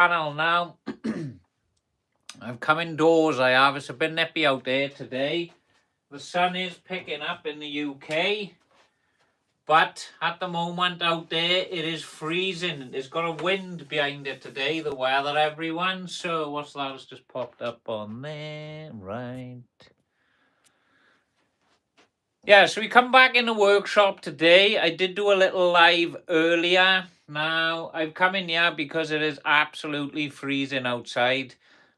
Channel now. I've come indoors, I have. It's a bit nippy out there today. The sun is picking up in the UK, but at the moment out there it is freezing. It's got a wind behind it today, the weather, everyone. So what's that? It's just popped up on there, right? Yeah, so we come back in the workshop today. I did do a little live earlier. Now, I've come in here because it is absolutely freezing outside.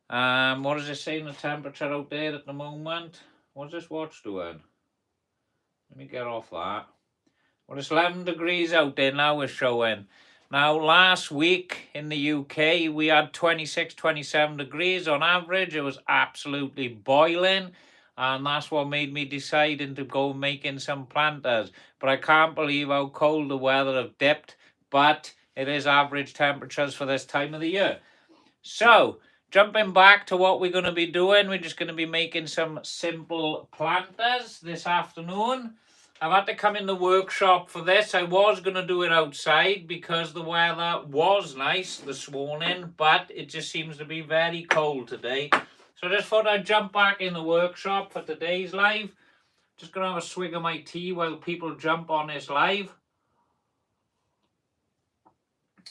What does it say in the temperature out there at the moment? What's this watch doing? Let me get off that. Well, it's 11 degrees out there now, we're showing. Now, last week in the UK, we had 26, 27 degrees on average. It was absolutely boiling. And that's what made me deciding to go making some planters. But I can't believe how cold the weather have dipped. But it is average temperatures for this time of the year. So, jumping back to what we're going to be doing, we're just going to be making some simple planters this afternoon. I've had to come in the workshop for this. I was going to do it outside because the weather was nice this morning, but it just seems to be very cold today. So I just thought I'd jump back in the workshop for today's live. Just going to have a swig of my tea while people jump on this live.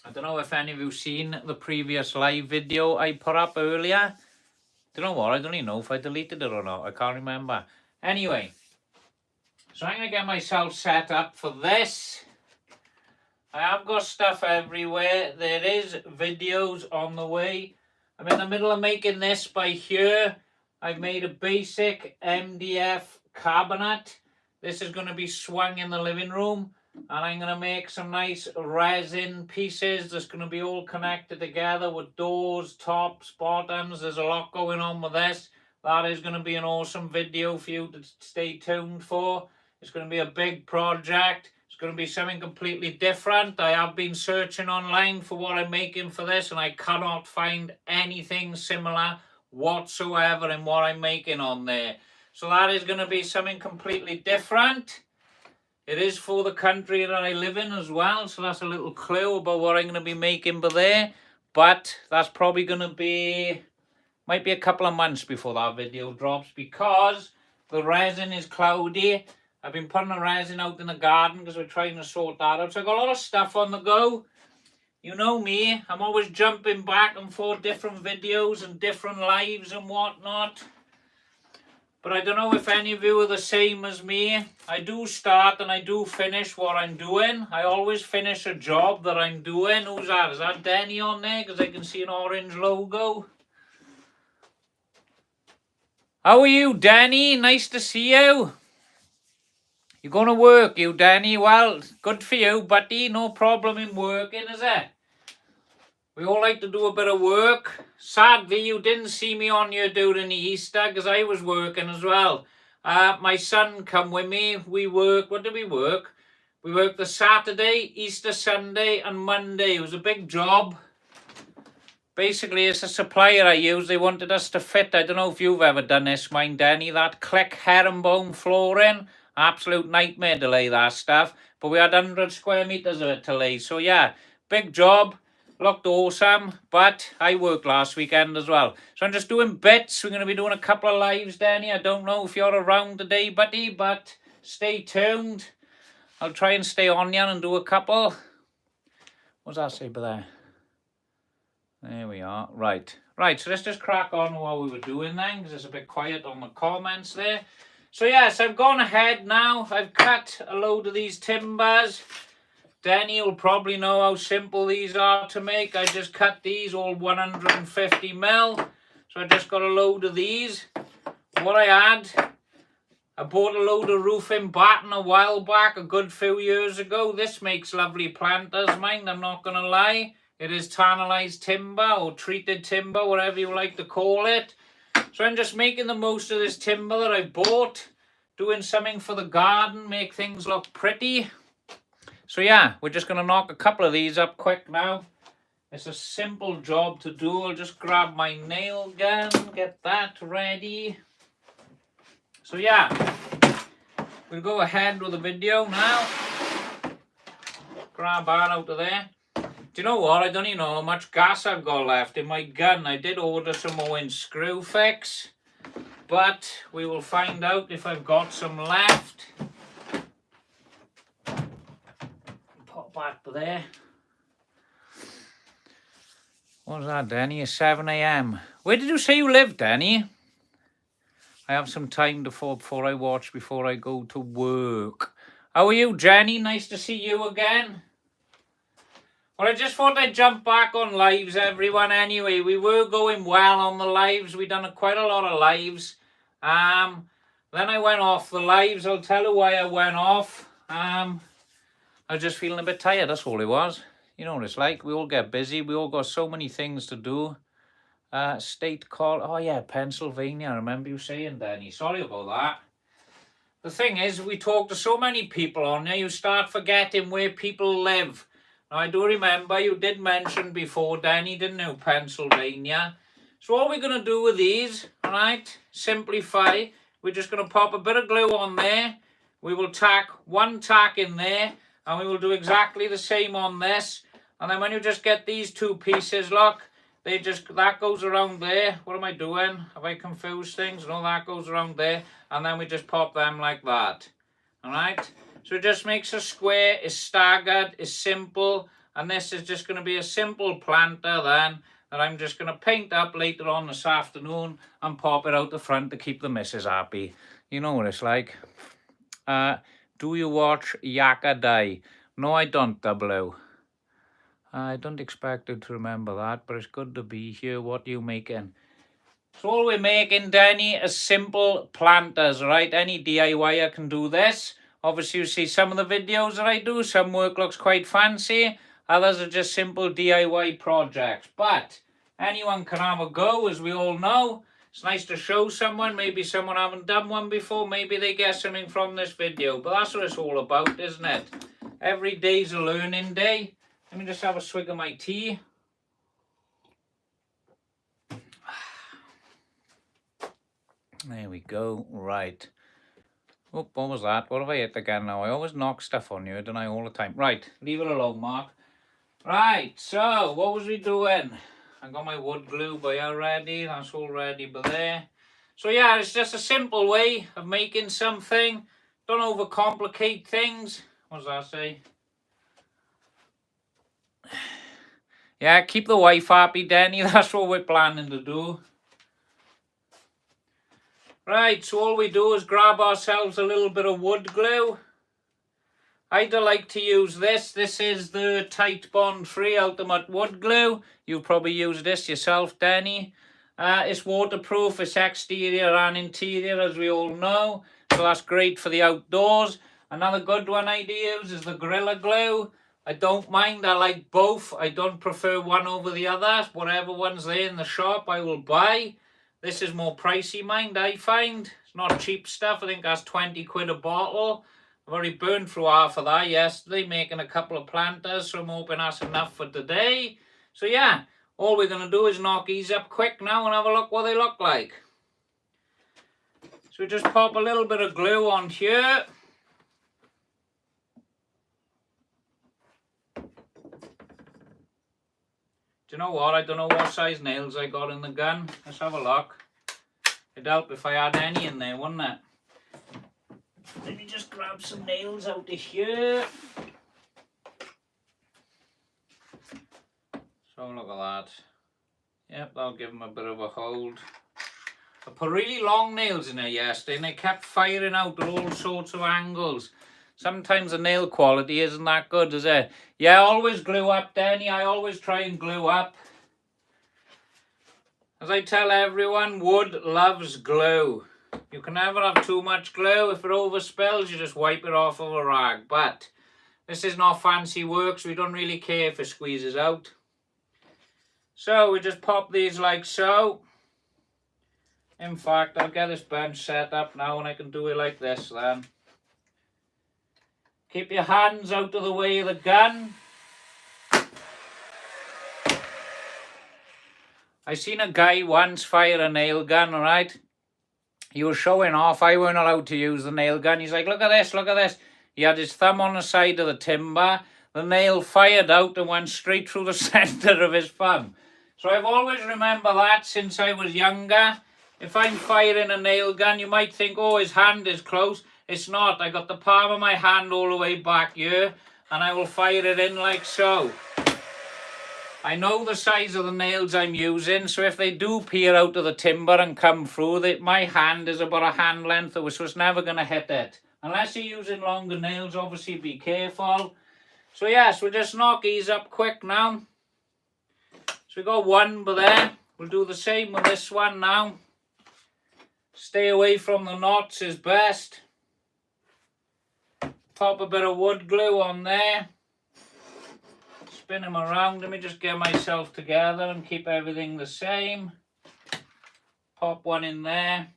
I don't know if any of you seen the previous live video I put up earlier. Do you know what? I don't even know if I deleted it or not. I can't remember. Anyway, so I'm going to get myself set up for this. I have got stuff everywhere. There is videos on the way. I'm in the middle of making this by here. I've made a basic MDF cabinet. This is going to be swung in the living room. And I'm going to make some nice resin pieces that's going to be all connected together with doors, tops, bottoms. There's a lot going on with this. That is going to be an awesome video for you to stay tuned for. It's going to be a big project. It's going to be something completely different. I have been searching online for what I'm making for this, and I cannot find anything similar whatsoever in what I'm making on there. So that is going to be something completely different. It is for the country that I live in as well, so that's a little clue about what I'm going to be making by there. But that's probably going to be, might be a couple of months before that video drops because the resin is cloudy. I've been putting the resin out in the garden because we're trying to sort that out. So I've got a lot of stuff on the go. You know me, I'm always jumping back and forth different videos and different lives and whatnot. But I don't know if any of you are the same as me. I do start and I do finish what I'm doing. I always finish a job that I'm doing. Who's that? Is that Denny on there? Because I can see an orange logo. How are you, Danny? Nice to see you. You're going to work, you, Danny? Well, good for you, buddy. No problem in working, is it? We all like to do a bit of work. Sadly, you didn't see me on here during the Easter because I was working as well. My son come with me. We work. What did we work? We worked the Saturday, Easter Sunday and Monday. It was a big job. Basically, it's a supplier I use. They wanted us to fit. I don't know if you've ever done this, mine, Danny. That click herringbone flooring. Absolute nightmare to lay that stuff. But we had 100 square meters of it to lay. So yeah, big job. Looked awesome. But I worked last weekend as well. So I'm just doing bits. We're going to be doing a couple of lives, Danny. I don't know if you're around today, buddy. But stay tuned. I'll try and stay on you and do a couple. What's that say by there? There we are. Right. Right, so let's just crack on what we were doing then, because it's a bit quiet on the comments there. So yes, I've gone ahead now. I've cut a load of these timbers. Danny will probably know how simple these are to make. I just cut these all 150 mil. So I just got a load of these. What I had, I bought a load of roofing batten a while back, a good few years ago. This makes lovely planters, mind, I'm not going to lie. It is tannalized timber or treated timber, whatever you like to call it. So I'm just making the most of this timber that I bought, doing something for the garden, make things look pretty. So yeah, we're just going to knock a couple of these up quick now. It's a simple job to do. I'll just grab my nail gun, get that ready. So yeah, we'll go ahead with the video now. Grab that out of there. Do you know what? I don't even know how much gas I've got left in my gun. I did order some more in Screwfix, but we will find out if I've got some left. Pop back there. What was that, Danny? It's 7 a.m. Where did you say you live, Danny? I have some time before I watch, before I go to work. How are you, Jenny? Nice to see you again. Well, I just thought I'd jump back on lives, everyone. Anyway, we were going well on the lives. We'd done quite a lot of lives. Then I went off the lives. I'll tell you why I went off. I was just feeling a bit tired. That's all it was. You know what it's like. We all get busy. We all got so many things to do. State call. Oh, yeah, Pennsylvania. I remember you saying, Danny. Sorry about that. The thing is, we talk to so many people on there, you start forgetting where people live. Now, I do remember you did mention before, Danny, didn't you, Pennsylvania? So what we're going to do with these, all right, simplify. We're just going to pop a bit of glue on there. We will tack one tack in there, and we will do exactly the same on this. And then when you just get these two pieces, look, that goes around there. What am I doing? Have I confused things? No, that goes around there. And then we just pop them like that. All right? So it just makes a square. It's staggered. It's simple. And this is just going to be a simple planter then that I'm just going to paint up later on this afternoon and pop it out the front to keep the missus happy. You know what it's like. Do you watch Yakadai? No, I don't, W. I don't expect you to remember that, but it's good to be here. What are you making? So all we're making, Danny, is simple planters, right? Any DIYer can do this. Obviously, you see some of the videos that I do. Some work looks quite fancy. Others are just simple DIY projects. But anyone can have a go, as we all know. It's nice to show someone. Maybe someone haven't done one before. Maybe they get something from this video. But that's what it's all about, isn't it? Every day's a learning day. Let me just have a swig of my tea. There we go. Right. Oh, what was that? What have I hit again now? I always knock stuff on you, don't I, all the time? Right. Leave it alone, Mark. Right. So, what was we doing? I got my wood glue by already. That's all ready by there. So, yeah, it's just a simple way of making something. Don't overcomplicate things. What does that say? Yeah, keep the wife happy, Danny. That's what we're planning to do. Right, so all we do is grab ourselves a little bit of wood glue. I'd like to use this. This is the Tight Bond Free Ultimate Wood Glue. You've probably used this yourself, Danny. It's waterproof. It's exterior and interior, as we all know. So that's great for the outdoors. Another good one I'd use is the Gorilla Glue. I don't mind. I like both. I don't prefer one over the other. Whatever one's there in the shop, I will buy. This is more pricey, mind, I find. It's not cheap stuff. I think that's 20 quid a bottle. I've already burned through half of that yesterday, making a couple of planters, so I'm hoping that's enough for today. So yeah, all we're going to do is knock these up quick now and have a look what they look like. So we just pop a little bit of glue on here. Do you know what? I don't know what size nails I got in the gun. Let's have a look. It'd help if I had any in there, wouldn't it? Let me just grab some nails out of here. So look at that. Yep, that'll give them a bit of a hold. I put really long nails in there yesterday and they kept firing out at all sorts of angles. Sometimes the nail quality isn't that good, is it? Yeah, always glue up, Danny. I always try and glue up. As I tell everyone, wood loves glue. You can never have too much glue. If it overspills, you just wipe it off with a rag. But this is not fancy work, so we don't really care if it squeezes out. So we just pop these like so. In fact, I'll get this bench set up now and I can do it like this then. Keep your hands out of the way of the gun. I seen a guy once fire a nail gun, alright? He was showing off. I weren't allowed to use the nail gun. He's like, look at this, look at this. He had his thumb on the side of the timber. the nail fired out and went straight through the centre of his thumb. So I've always remembered that since I was younger. If I'm firing a nail gun, you might think, oh, his hand is close. It's not. I got the palm of my hand all the way back here, and I will fire it in like so. I know the size of the nails I'm using, so if they do peer out of the timber and come through, my hand is about a hand length away, so it's never going to hit it. Unless you're using longer nails, obviously be careful. So yes, we'll just knock these up quick now. So we got one there. We'll do the same with this one now. Stay away from the knots is best. Pop a bit of wood glue on there. Spin them around. Let me just get myself together and keep everything the same. Pop one in there.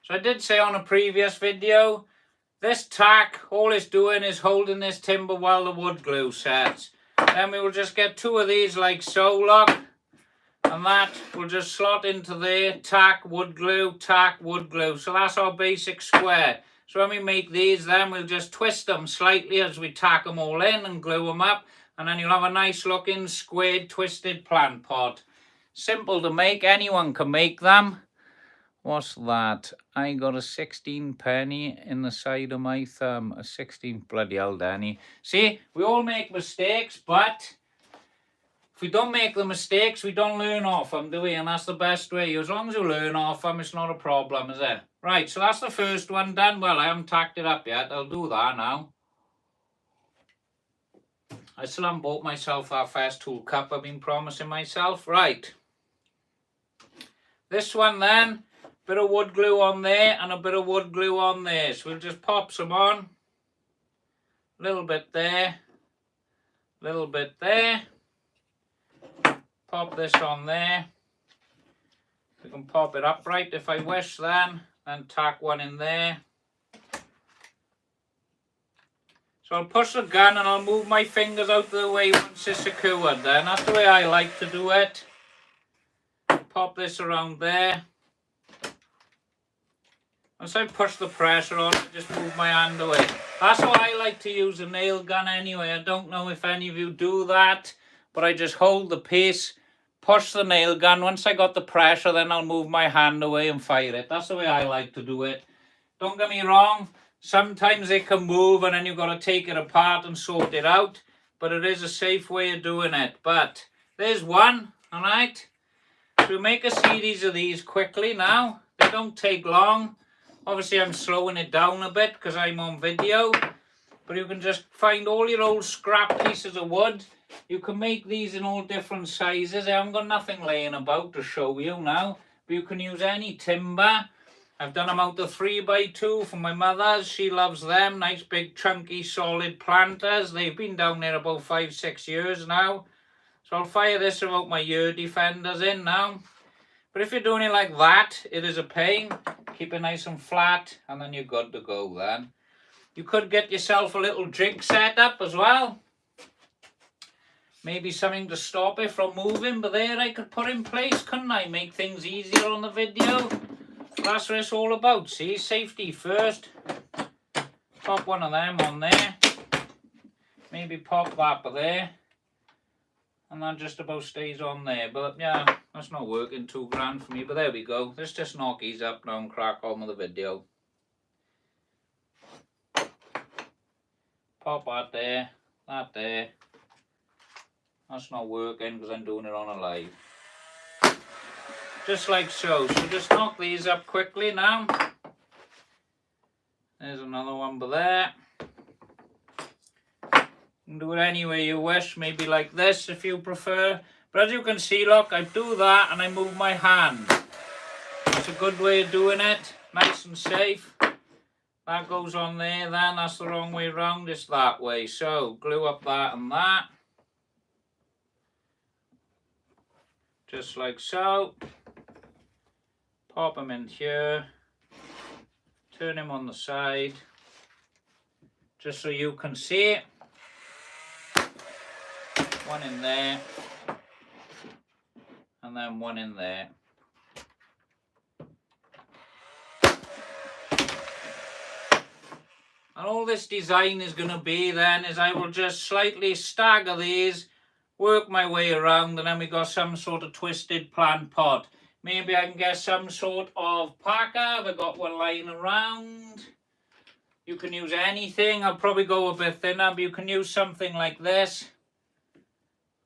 So I did say on a previous video, this tack, all it's doing is holding this timber while the wood glue sets. Then we will just get two of these like so, look. And that will just slot into there, tack, wood glue, tack, wood glue. So that's our basic square. So when we make these, then we'll just twist them slightly as we tack them all in and glue them up. And then you'll have a nice looking squared twisted plant pot. Simple to make, anyone can make them. What's that? I got a 16 penny in the side of my thumb. A 16, bloody hell, Danny. See, we all make mistakes, but if we don't make the mistakes, we don't learn off them, do we? And that's the best way. As long as you learn off them, it's not a problem, is it? Right, so that's the first one done. Well, I haven't tacked it up yet. I'll do that now. I still haven't bought myself that Festool cup I've been promising myself. Right. This one then, bit of wood glue on there and a bit of wood glue on there. So we'll just pop some on. A little bit there. A little bit there. Pop this on there. We can pop it upright if I wish then. And tack one in there. So I'll push the gun and I'll move my fingers out of the way once it's secured then. That's the way I like to do it. Pop this around there. Once I push the pressure on, I just move my hand away. That's how I like to use a nail gun anyway. I don't know if any of you do that, but I just hold the piece, push the nail gun. Once I got the pressure, then I'll move my hand away and fire it. That's the way I like to do it. Don't get me wrong. Sometimes it can move and then you've got to take it apart and sort it out. But it is a safe way of doing it. But there's one, all right? So we'll make a series of these quickly now. They don't take long. Obviously, I'm slowing it down a bit because I'm on video. But you can just find all your old scrap pieces of wood. You can make these in all different sizes. I haven't got nothing laying about to show you now. But you can use any timber. I've done them out of 3x2 for my mother's. She loves them. Nice big chunky solid planters. They've been down there about 5-6 years now. So I'll fire this without my ear defenders in now. But if you're doing it like that, it is a pain. Keep it nice and flat and then you're good to go then. You could get yourself a little jig set up as well. Maybe something to stop it from moving, but there I could put in place, couldn't I? Make things easier on the video. That's what it's all about, see? Safety first. Pop one of them on there. Maybe pop that there. And that just about stays on there. But yeah, that's not working too grand for me. But there we go. Let's just knock these up now and crack on with the video. Pop that there. That there. That's not working because I'm doing it on a live. Just like so. So just knock these up quickly now. There's another one there. You can do it any way you wish. Maybe like this if you prefer. But as you can see, look, I do that and I move my hand. It's a good way of doing it. Nice and safe. That goes on there then. That's the wrong way around. It's that way. So glue up that and that. Just like so. Pop them in here. Turn him on the side. Just so you can see it. One in there. And then one in there. And all this design is going to be then is I will just slightly stagger these, work my way around, and then we got some sort of twisted plant pot. Maybe I can get some sort of packer. I've got one lying around. You can use anything. I'll probably go a bit thinner, but you can use something like this.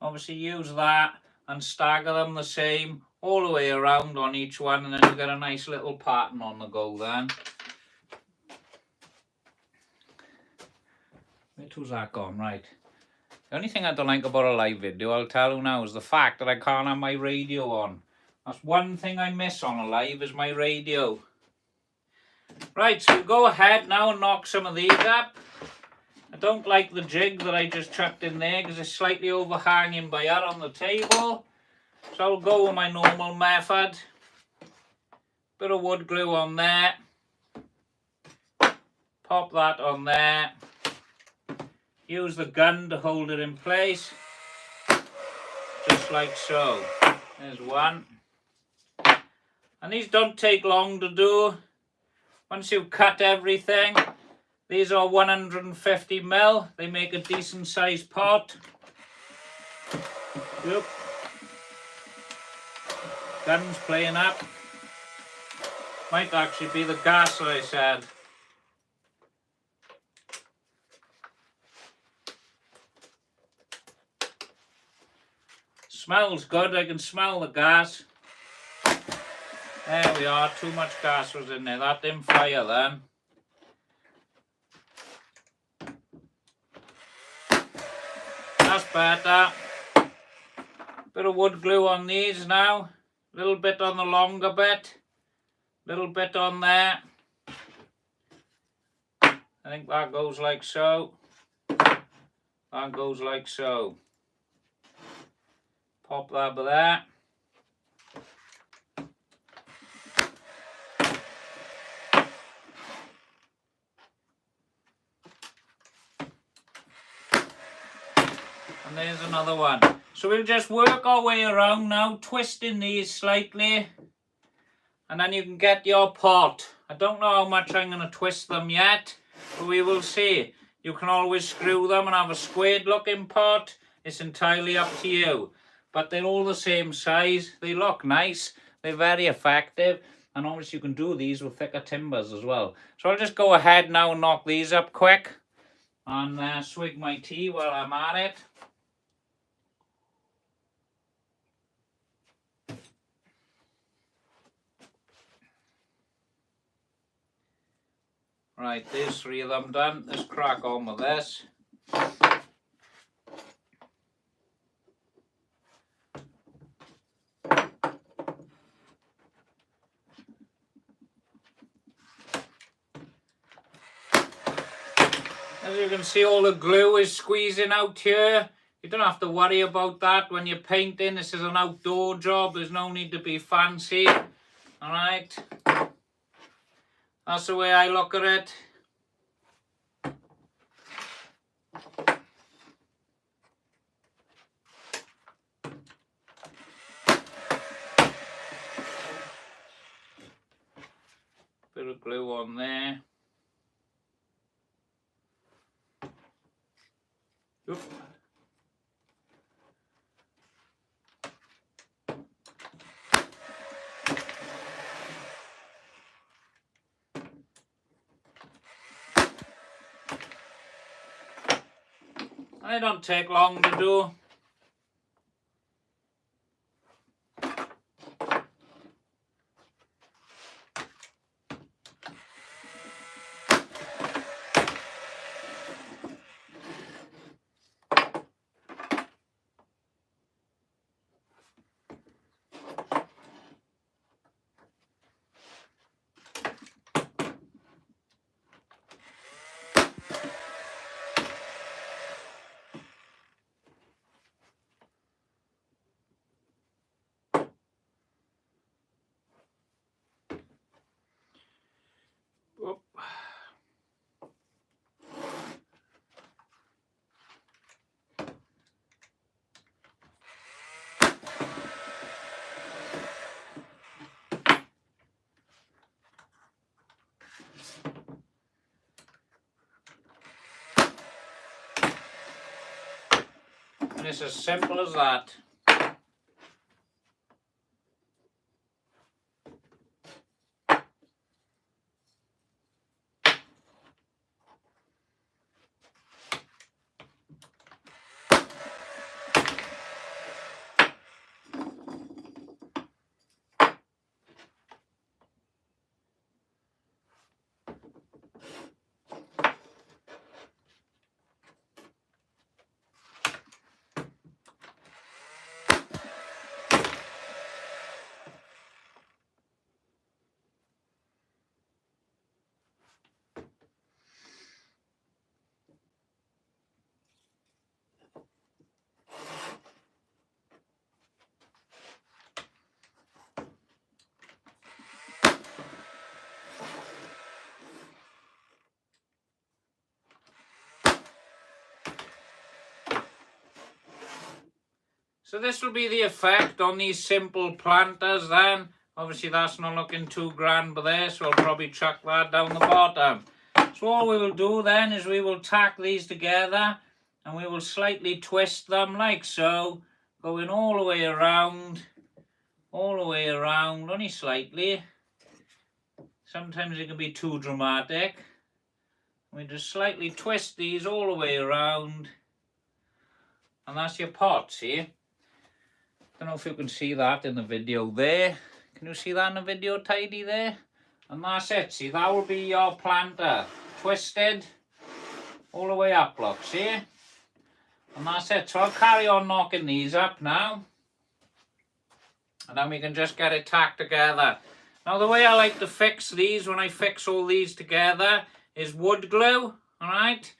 Obviously use that and stagger them the same all the way around on each one, and then you get a nice little pattern on the go then. Where's that gone? Right. The only thing I don't like about a live video, I'll tell you now, is the fact that I can't have my radio on. That's one thing I miss on a live, is my radio. Right, so we'll go ahead now and knock some of these up. I don't like the jig that I just chucked in there because it's slightly overhanging by that on the table. So I'll go with my normal method. Bit of wood glue on there. Pop that on there. Use the gun to hold it in place. Just like so. There's one. And these don't take long to do. Once you've cut everything, these are 150mm. They make a decent sized pot. Yep. Gun's playing up. Might actually be the gas that I said. Smells good, I can smell the gas. There we are, too much gas was in there. That didn't fire then. That's better. Bit of wood glue on these now. Little bit on the longer bit. Little bit on there. I think that goes like so. That goes like so. Pop that by there. And there's another one. So we'll just work our way around now, twisting these slightly. And then you can get your pot. I don't know how much I'm going to twist them yet, but we will see. You can always screw them and have a squared looking pot. It's entirely up to you. But they're all the same size. They look nice. They're very effective. And obviously you can do these with thicker timbers as well. So I'll just go ahead now and knock these up quick. And swig my tea while I'm at it. Right, there's 3 of them done. Let's crack on with this. As you can see, all the glue is squeezing out here. You don't have to worry about that when you're painting. This is an outdoor job. There's no need to be fancy. Alright. That's the way I look at it. Bit of glue on there. Oop. They don't take long to do. And it's as simple as that. So this will be the effect on these simple planters then. Obviously that's not looking too grand but there, so I'll probably chuck that down the bottom. So all we will do then is we will tack these together and we will slightly twist them like so, going all the way around, only slightly. Sometimes it can be too dramatic. We just slightly twist these all the way around, and that's your pot, see? Don't know if you can see that in the video there. Can you see that in the video tidy there? And that's it, see, that will be your planter. Twisted all the way up, look, see? And that's it. So I'll carry on knocking these up now. And then we can just get it tacked together. Now the way I like to fix these, when I fix all these together, is wood glue, alright?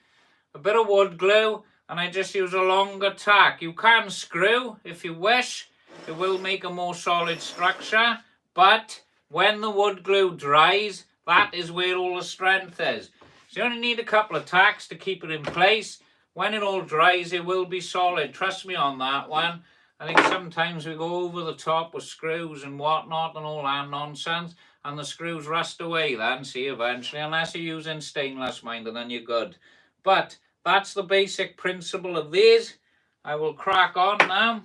A bit of wood glue, and I just use a longer tack. You can screw if you wish. It will make a more solid structure, but when the wood glue dries, that is where all the strength is. So you only need a couple of tacks to keep it in place. When it all dries, it will be solid. Trust me on that one. I think sometimes we go over the top with screws and whatnot and all that nonsense, and the screws rust away then, see, eventually, unless you're using stainless, mind, and then you're good. But that's the basic principle of these. I will crack on now.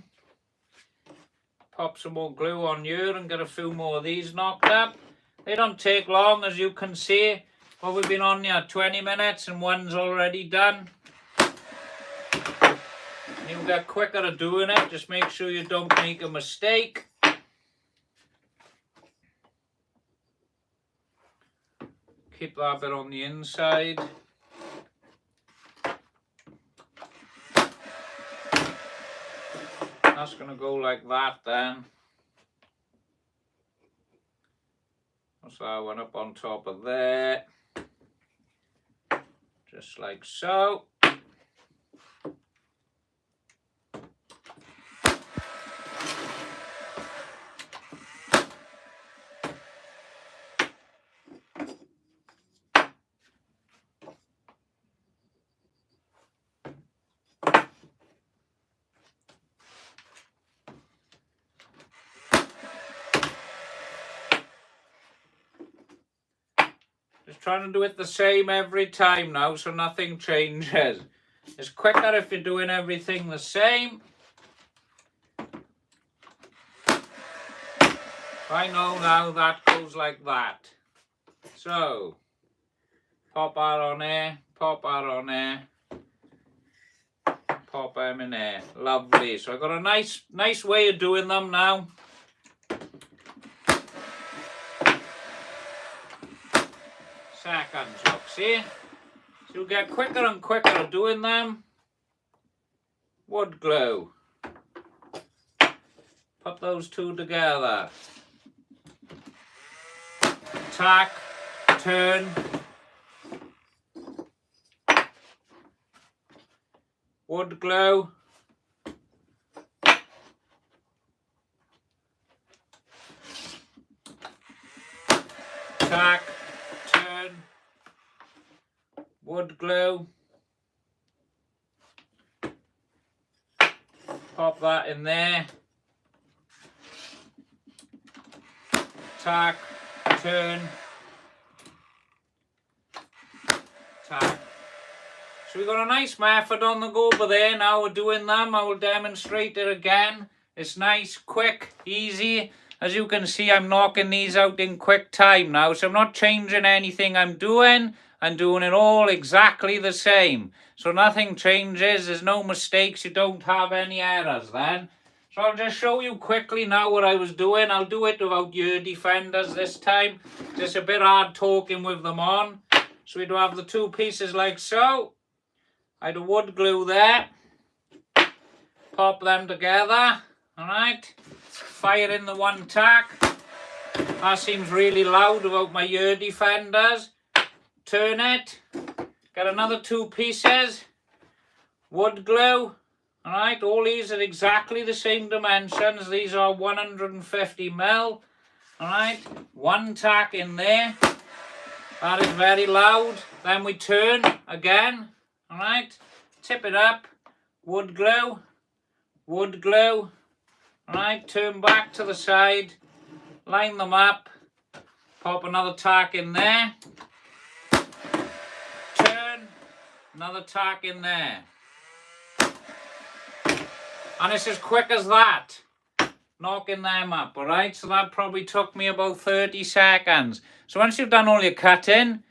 Pop some more glue on here and get a few more of these knocked up. They don't take long, as you can see. Well, we've been on here 20 minutes and one's already done. You'll get quicker at doing it. Just make sure you don't make a mistake. Keep that bit on the inside. That's going to go like that then. So I went up on top of there. Just like so. Just trying to do it the same every time now, so nothing changes. It's quicker if you're doing everything the same. I know now that goes like that. So, pop that on there, pop that on there, pop them in there. Lovely. So I've got a nice way of doing them now. Seconds, look, see? So you'll get quicker and quicker at doing them. Wood glue. Put those two together. Tack, turn. Wood glue. Tack, turn. Wood glue. Pop that in there. Tack, turn. Tack. So we've got a nice method on the go over there. Now we're doing them. I will demonstrate it again. It's nice, quick, easy. As you can see, I'm knocking these out in quick time now. So I'm not changing anything I'm doing. I'm doing it all exactly the same. So nothing changes. There's no mistakes. You don't have any errors then. So I'll just show you quickly now what I was doing. I'll do it without ear defenders this time. Just a bit hard talking with them on. So we do have the two pieces like so. I had a wood glue there. Pop them together. Alright. Fire in the one tack. That seems really loud without my ear defenders. Turn it. Get another two pieces. Wood glue. Alright. All these are exactly the same dimensions. These are 150mm. Alright. One tack in there. That is very loud. Then we turn again. Alright, tip it up, wood glue, alright, turn back to the side, line them up, pop another tack in there, turn, another tack in there. And it's as quick as that, knocking them up, alright, so that probably took me about 30 seconds. So once you've done all your cutting,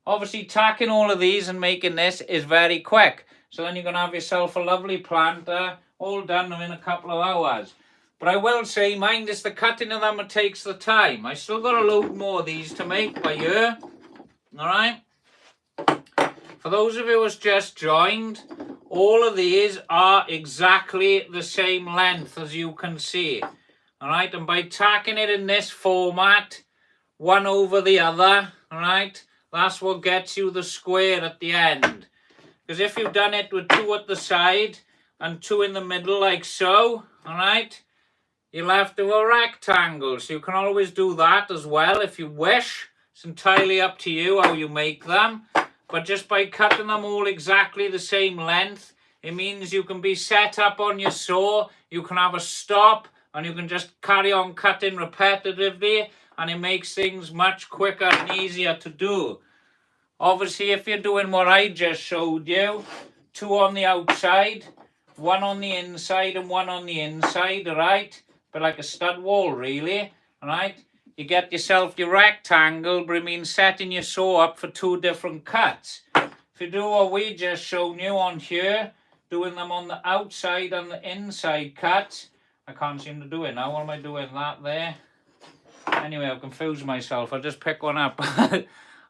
obviously tacking all of these and making this is very quick. So then you're going to have yourself a lovely planter, all done in a couple of hours. But I will say, mind it's the cutting of them that takes the time. I still got a load more of these to make by ear. Alright? For those of you who's just joined, all of these are exactly the same length as you can see. Alright? And by tacking it in this format, one over the other, alright? That's what gets you the square at the end. Because if you've done it with two at the side and two in the middle like so, alright, you're left with a rectangle. So you can always do that as well if you wish. It's entirely up to you how you make them. But just by cutting them all exactly the same length, it means you can be set up on your saw, you can have a stop, and you can just carry on cutting repetitively. And it makes things much quicker and easier to do. Obviously, if you're doing what I just showed you, two on the outside, one on the inside and one on the inside, alright? But like a stud wall, really, alright? You get yourself your rectangle, but it means setting your saw up for two different cuts. If you do what we just shown you on here, doing them on the outside and the inside cuts, I can't seem to do it now. What am I doing that there? Anyway, I've confused myself. I'll just pick one up.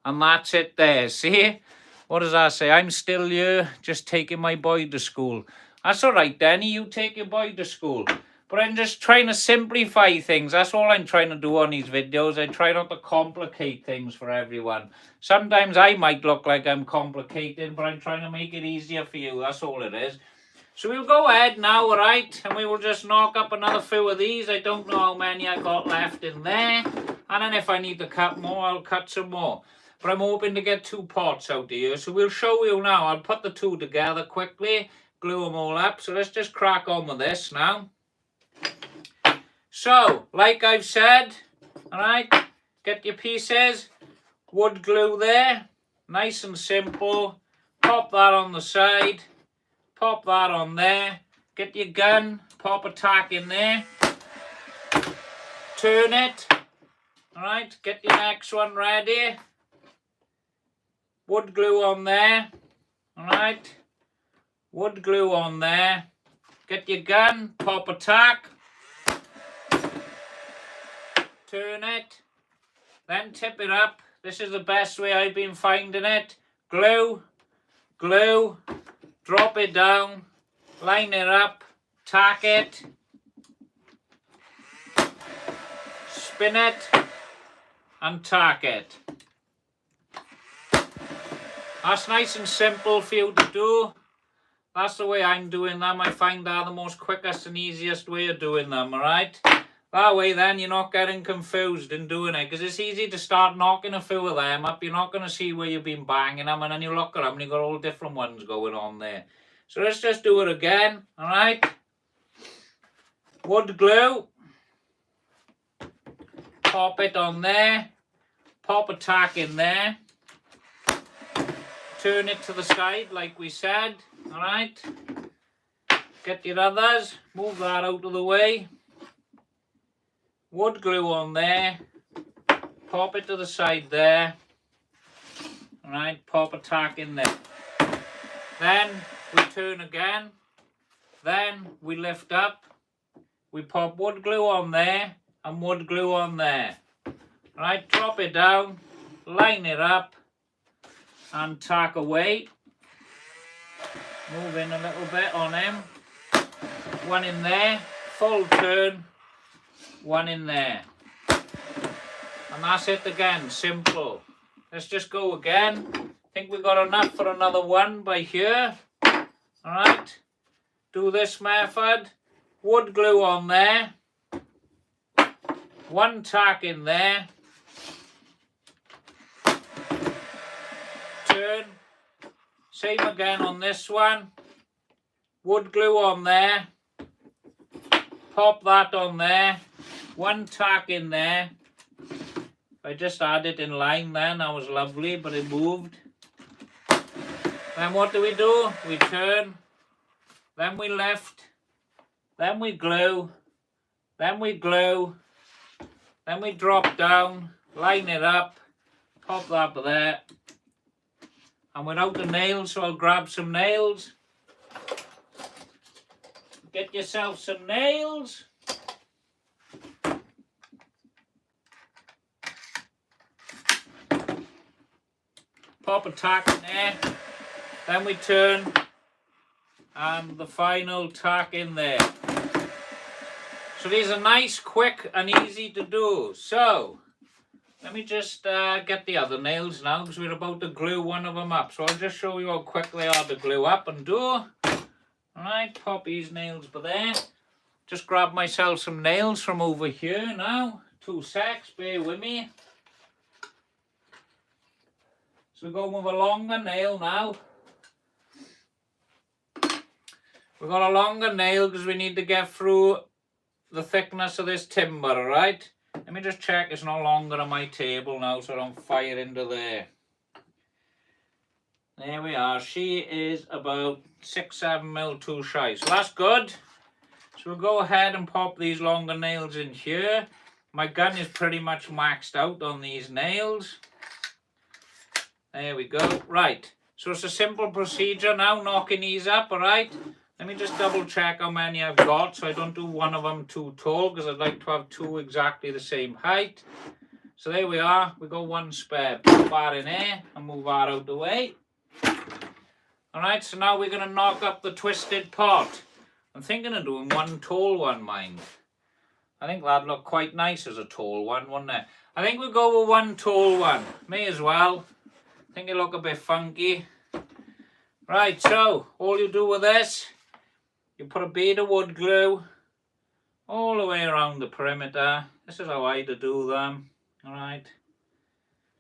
And that's it there. See? What does that say? I'm still here, just taking my boy to school. That's all right, Danny. You take your boy to school. But I'm just trying to simplify things. That's all I'm trying to do on these videos. I try not to complicate things for everyone. Sometimes I might look like I'm complicated, but I'm trying to make it easier for you. That's all it is. So we'll go ahead now, alright, and we will just knock up another few of these. I don't know how many I got left in there. And then if I need to cut more, I'll cut some more. But I'm hoping to get two pots out of here. So we'll show you now. I'll put the two together quickly, glue them all up. So let's just crack on with this now. So, like I've said, alright, get your pieces, wood glue there, nice and simple. Pop that on the side. Pop that on there. Get your gun. Pop a tack in there. Turn it. Alright, get your next one ready. Wood glue on there. Alright. Wood glue on there. Get your gun. Pop a tack. Turn it. Then tip it up. This is the best way I've been finding it. Glue. Glue. Drop it down, line it up, tack it, spin it, and tack it. That's nice and simple for you to do. That's the way I'm doing them. I find that the most quickest and easiest way of doing them, alright? That way then you're not getting confused in doing it, because it's easy to start knocking a few of them up. You're not going to see where you've been banging them, and then you look at them and you've got all different ones going on there. So let's just do it again, alright? Wood glue. Pop it on there. Pop a tack in there. turn it to the side like we said. Alright, get your others, move that out of the way. Wood glue on there, pop it to the side there. Alright, pop a tack in there. Then we turn again, then we lift up, we pop wood glue on there and wood glue on there. Right, drop it down, line it up and tack away. Move in a little bit on him. One in there, full turn, one in there. And that's it again, simple. Let's just go again. I think we've got enough for another one by here. Alright, do this method. Wood glue on there. One tack in there. Turn. Same again on this one. Wood glue on there. Pop that on there. One tack in there. I just had it in line then, that was lovely, but it moved. Then what do? We turn, then we lift, then we glue, then we glue, then we drop down, line it up, pop that there. And we're out of nails, so I'll grab some nails. Get yourself some nails. Pop a tack in there, then we turn, and the final tack in there. So these are nice, quick and easy to do. So let me just get the other nails now, because we're about to glue one of them up. So I'll just show you how quick they are to glue up and do. Alright, pop these nails by there. Just grab myself some nails from over here now. 2 secs, bear with me. So we're going with a longer nail now. We've got a longer nail because we need to get through the thickness of this timber, alright? Let me just check it's not longer on my table now so I don't fire into there. There we are. She is about 6-7 mil too shy. So that's good. So we'll go ahead and pop these longer nails in here. My gun is pretty much maxed out on these nails. There we go. Right, so it's a simple procedure now, knocking these up, alright? Let me just double check how many I've got so I don't do one of them too tall, because I'd like to have 2 exactly the same height. So there we are, we got 1 spare. Put that in there and move that out the way. Alright, so now we're going to knock up the twisted pot. I'm thinking of doing 1 tall one, mind. I think that'd look quite nice as a tall one, wouldn't it? I think we'll go with 1 tall one. May as well. I think it'll look a bit funky. Right, so all you do with this, you put a bead of wood glue all the way around the perimeter. This is how I do them. Alright.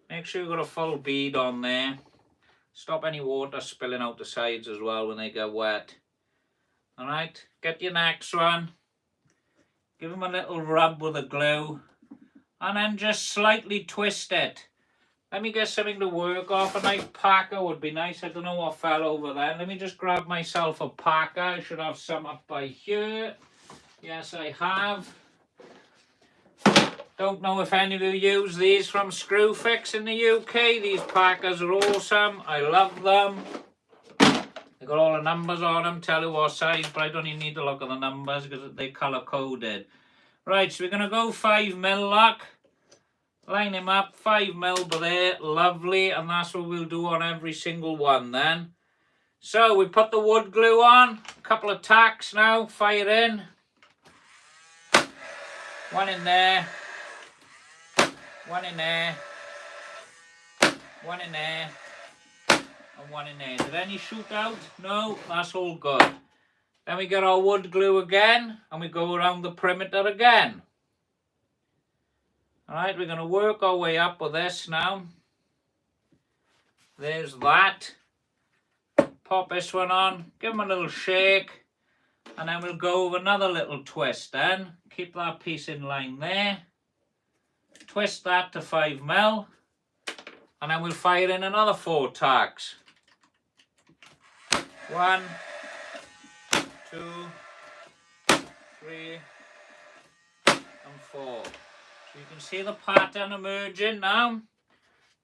Make sure you've got a full bead on there. Stop any water spilling out the sides as well when they get wet. Alright, get your next one. Give them a little rub with the glue. And then just slightly twist it. Let me get something to work off. A nice packer would be nice. I don't know what fell over there. Let me just grab myself a packer. I should have some up by here. Yes, I have. Don't know if any of you use these from Screwfix in the UK. These packers are awesome. I love them. They got all the numbers on them. Tell you what size, but I don't even need to look at the numbers because they're colour coded. Right, so we're going to go 5 mil lock. Line him up, 5 mil by there, lovely, and that's what we'll do on every single one then. So we put the wood glue on, a couple of tacks now, fire in. 1 in there, 1 in there, 1 in there, and 1 in there. Did any shoot out? No, that's all good. Then we get our wood glue again, and we go around the perimeter again. Alright, we're going to work our way up with this now. There's that. Pop this one on, give them a little shake, and then we'll go with another little twist then. Keep that piece in line there. Twist that to 5 mil, and then we'll fire in another 4 tacks. 1, 2, 3, and 4. So you can see the pattern emerging now.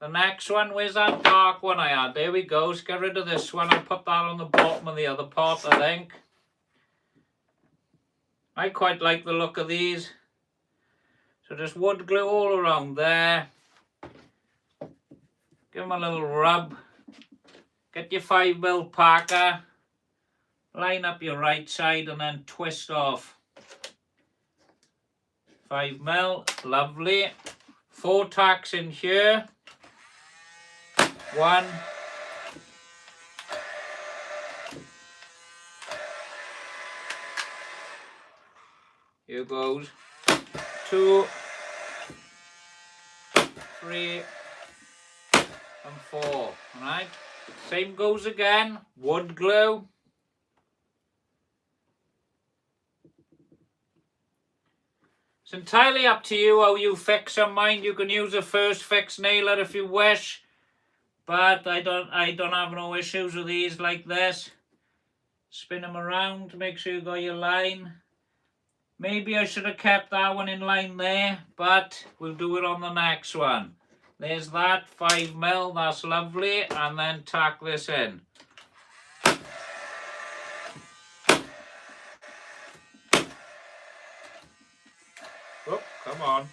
The next one, where's that dark one I had? There we go. Let's get rid of this one. I'll put that on the bottom of the other pot, I think. I quite like the look of these. So just wood glue all around there. Give them a little rub. Get your 5mm Parker. Line up your right side and then twist off. 5mm, lovely. 4 tacks in here. 1. Here goes. 2, 3, and 4. Alright. Same goes again. Wood glue. It's entirely up to you how you fix them. Mind, you can use a first fix nailer if you wish. But I don't have no issues with these like this. Spin them around to make sure you got your line. Maybe I should have kept that one in line there, but we'll do it on the next one. There's that 5mm, that's lovely, and then tack this in. Oh, come on.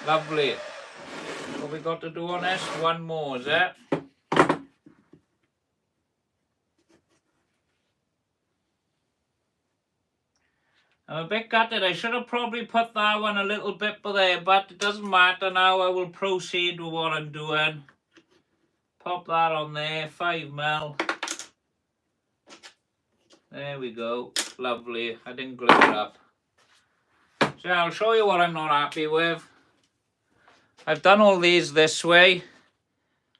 Lovely. What we got to do on this? One more, is it? I'm a bit gutted. I should have probably put that one a little bit there, but it doesn't matter now. I will proceed with what I'm doing. Pop that on there, 5mm. There we go. Lovely. I didn't glue it up. So I'll show you what I'm not happy with. I've done all these this way.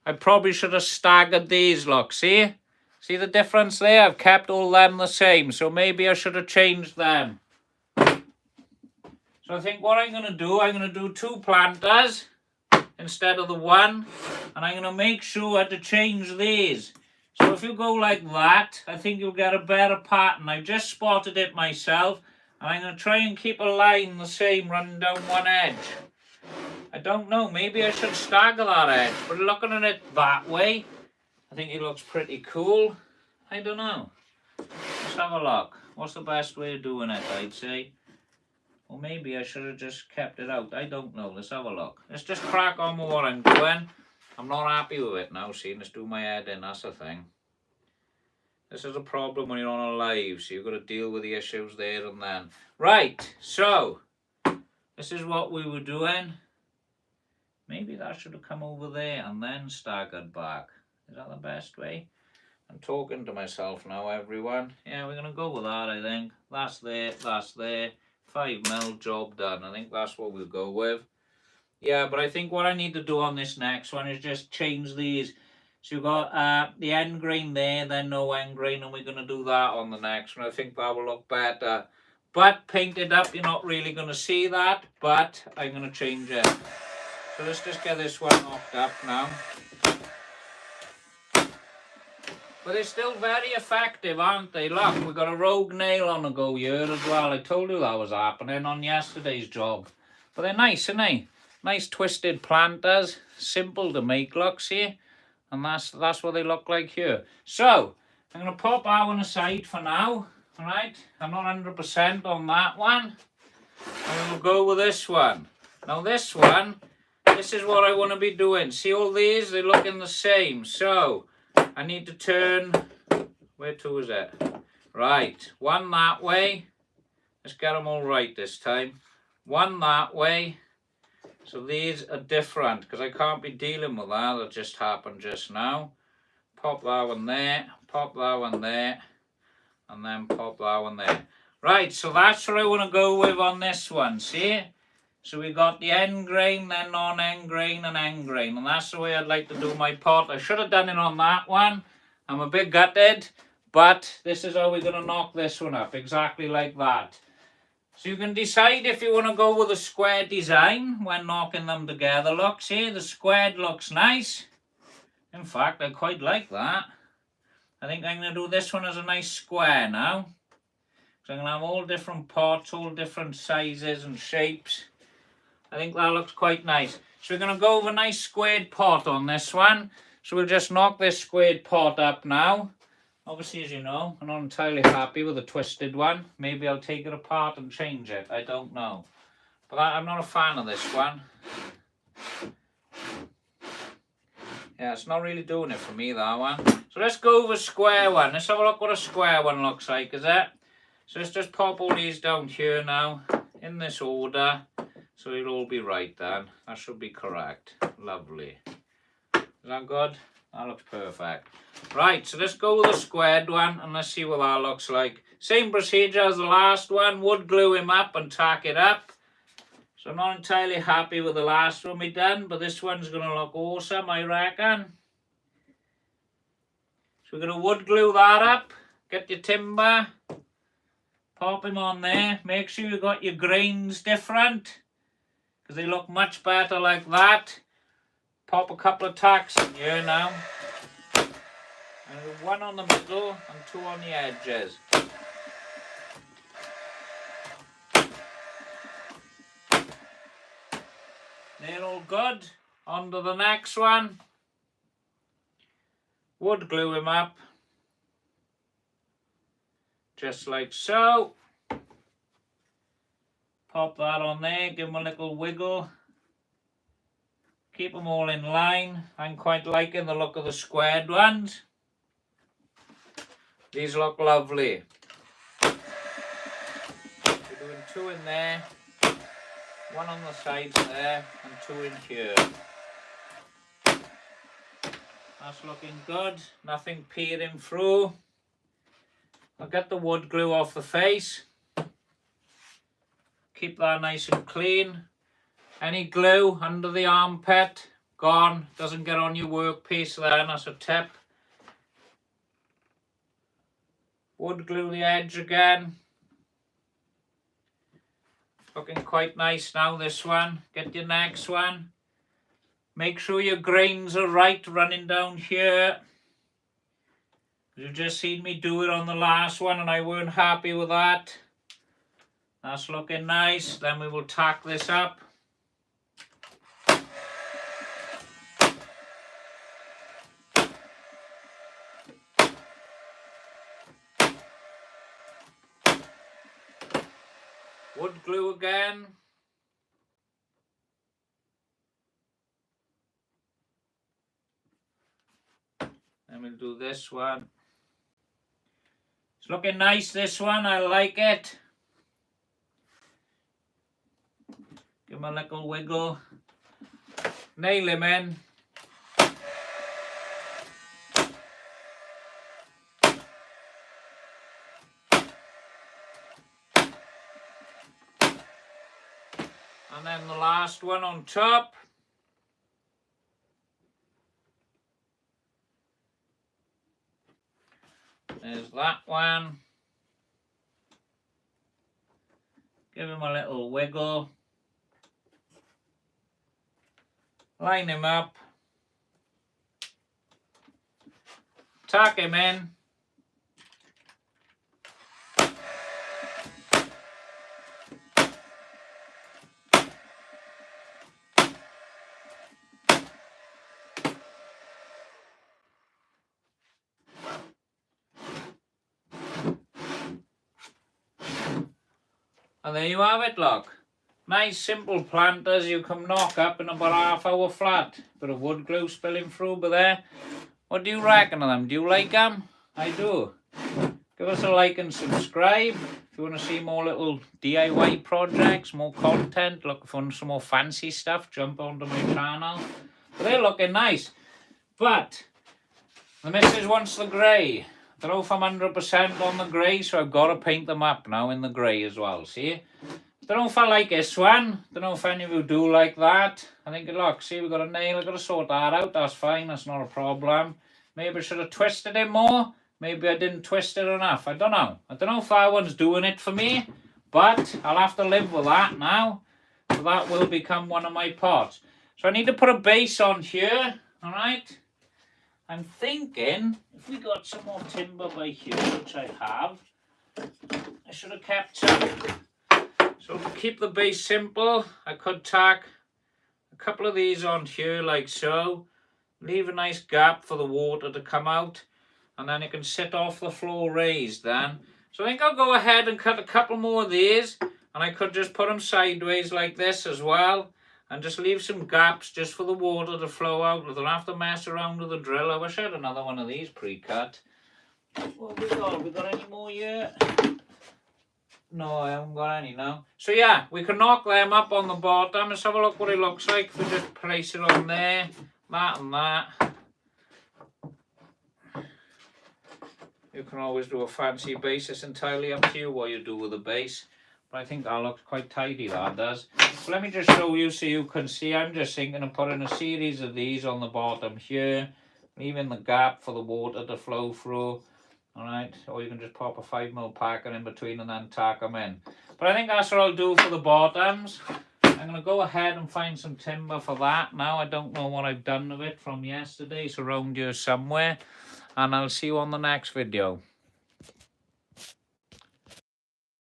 I probably should have staggered these, look, see? See the difference there? I've kept all them the same, so maybe I should have changed them. So I think what I'm going to do 2 planters instead of the 1, and I'm going to make sure to change these. So if you go like that, I think you'll get a better pattern. I've just spotted it myself, and I'm going to try and keep a line the same running down one edge. I don't know, maybe I should stagger that edge, but looking at it that way, I think it looks pretty cool. I don't know. Let's have a look. What's the best way of doing it, I'd say? Or maybe I should have just kept it out. I don't know. Let's have a look. Let's just crack on with what I'm doing. I'm not happy with it now, see? Let's do my head in, that's the thing. This is a problem when you're on a live, so you've got to deal with the issues there and then. Right, so, this is what we were doing. Maybe that should have come over there and then staggered back. Is that the best way? I'm talking to myself now, everyone. Yeah, we're going to go with that, I think. That's there, that's there. 5mm, job done. I think that's what we'll go with. Yeah, but I think what I need to do on this next one is just change these. So you've got the end grain there, then no end grain, and we're going to do that on the next one. I think that will look better. But painted up, you're not really going to see that, but I'm going to change it. So let's just get this one knocked up now. But they're still very effective, aren't they? Look, we've got a rogue nail on the go here as well. I told you that was happening on yesterday's job. But they're nice, aren't they? Nice twisted planters. Simple to make, look, see? And that's what they look like here. So, I'm going to pop that one aside for now. Alright? I'm not 100% on that one. And we'll go with this one. Now this one, this is what I want to be doing. See all these? They're looking the same. So, I need to turn, where to is it? Right, one that way. Let's get them all right this time. One that way. So these are different because I can't be dealing with that just happened just now. Pop that one there, pop that one there, and then pop that one there. Right, so that's what I want to go with on this one, see? So we got the end grain, then non-end grain and end grain. And that's the way I'd like to do my pot. I should have done it on that one. I'm a bit gutted. But this is how we're going to knock this one up. Exactly like that. So you can decide if you want to go with a square design when knocking them together. Look, see, the squared looks nice. In fact, I quite like that. I think I'm going to do this one as a nice square now. So I'm going to have all different pots, all different sizes and shapes. I think that looks quite nice. So we're going to go with a nice squared pot on this one. So we'll just knock this squared pot up now. Obviously, as you know, I'm not entirely happy with the twisted one. Maybe I'll take it apart and change it. I don't know. But I'm not a fan of this one. Yeah, it's not really doing it for me, that one. So let's go with a square one. Let's have a look what a square one looks like, is it? So let's just pop all these down here now, in this order. So it'll all be right then. That should be correct. Lovely. Is that good? That looks perfect. Right, so let's go with a squared one and let's see what that looks like. Same procedure as the last one. Wood glue him up and tack it up. So I'm not entirely happy with the last one we done, but this one's going to look awesome, I reckon. So we're going to wood glue that up. Get your timber. Pop him on there. Make sure you got your grains different, because they look much better like that. Pop a couple of tacks in here now. And one on the middle and two on the edges. They're all good. On to the next one. Wood glue him up. Just like so. Pop that on there. Give him a little wiggle. Keep them all in line. I'm quite liking the look of the squared ones. These look lovely. We're doing two in there, one on the sides there, and two in here. That's looking good. Nothing peering through. I'll get the wood glue off the face. Keep that nice and clean. Any glue under the armpit, gone. Doesn't get on your workpiece then, that's a tip. Wood glue the edge again. Looking quite nice now, this one. Get your next one. Make sure your grains are right running down here. You just seen me do it on the last one and I weren't happy with that. That's looking nice. Then we will tack this up. Wood glue again. Then we'll do this one. It's looking nice, this one. I like it. Give him a little wiggle. Nail him in. And then the last one on top. There's that one. Give him a little wiggle. Line him up. Tack him in. And there you have it, look. Nice simple planters you can knock up in about half-hour flat. Bit of wood glue spilling through, but there. What do you reckon of them? Do you like them? I do. Give us a like and subscribe. If you want to see more little DIY projects, more content, looking for some more fancy stuff, jump onto my channel. But they're looking nice. But the missus wants the grey. I don't know if I'm 100% on the grey, so I've got to paint them up now in the grey as well, see? Don't know if I like this one. Don't know if any of you do like that. I think, look, see, we've got a nail. I've got to sort that out. That's fine. That's not a problem. Maybe I should have twisted it more. Maybe I didn't twist it enough. I don't know. I don't know if that one's doing it for me. but I'll have to live with that now. So that will become one of my pots. So I need to put a base on here, all right? I'm thinking if we got some more timber by here, which I have, I should have kept some. So to keep the base simple, I could tack a couple of these on here like so. Leave a nice gap for the water to come out, and then it can sit off the floor raised then. So I think I'll go ahead and cut a couple more of these, and I could just put them sideways like this as well, and just leave some gaps just for the water to flow out. I don't have to mess around with the drill. I wish I had another one of these pre-cut. What have we got? Have we got any more yet? No, I haven't got any now. So yeah, we can knock them up on the bottom. Let's have a look what it looks like if we just place it on there. That and that. You can always do a fancy base. It's entirely up to you what you do with the base. But I think that looks quite tidy, that does. So let me just show you so you can see. I'm just thinking of putting a series of these on the bottom here, leaving the gap for the water to flow through. Alright, or you can just pop a 5mm packer in between and then tack them in. But I think that's what I'll do for the bottoms. I'm going to go ahead and find some timber for that now. I don't know what I've done with it from yesterday. It's around here somewhere. And I'll see you on the next video.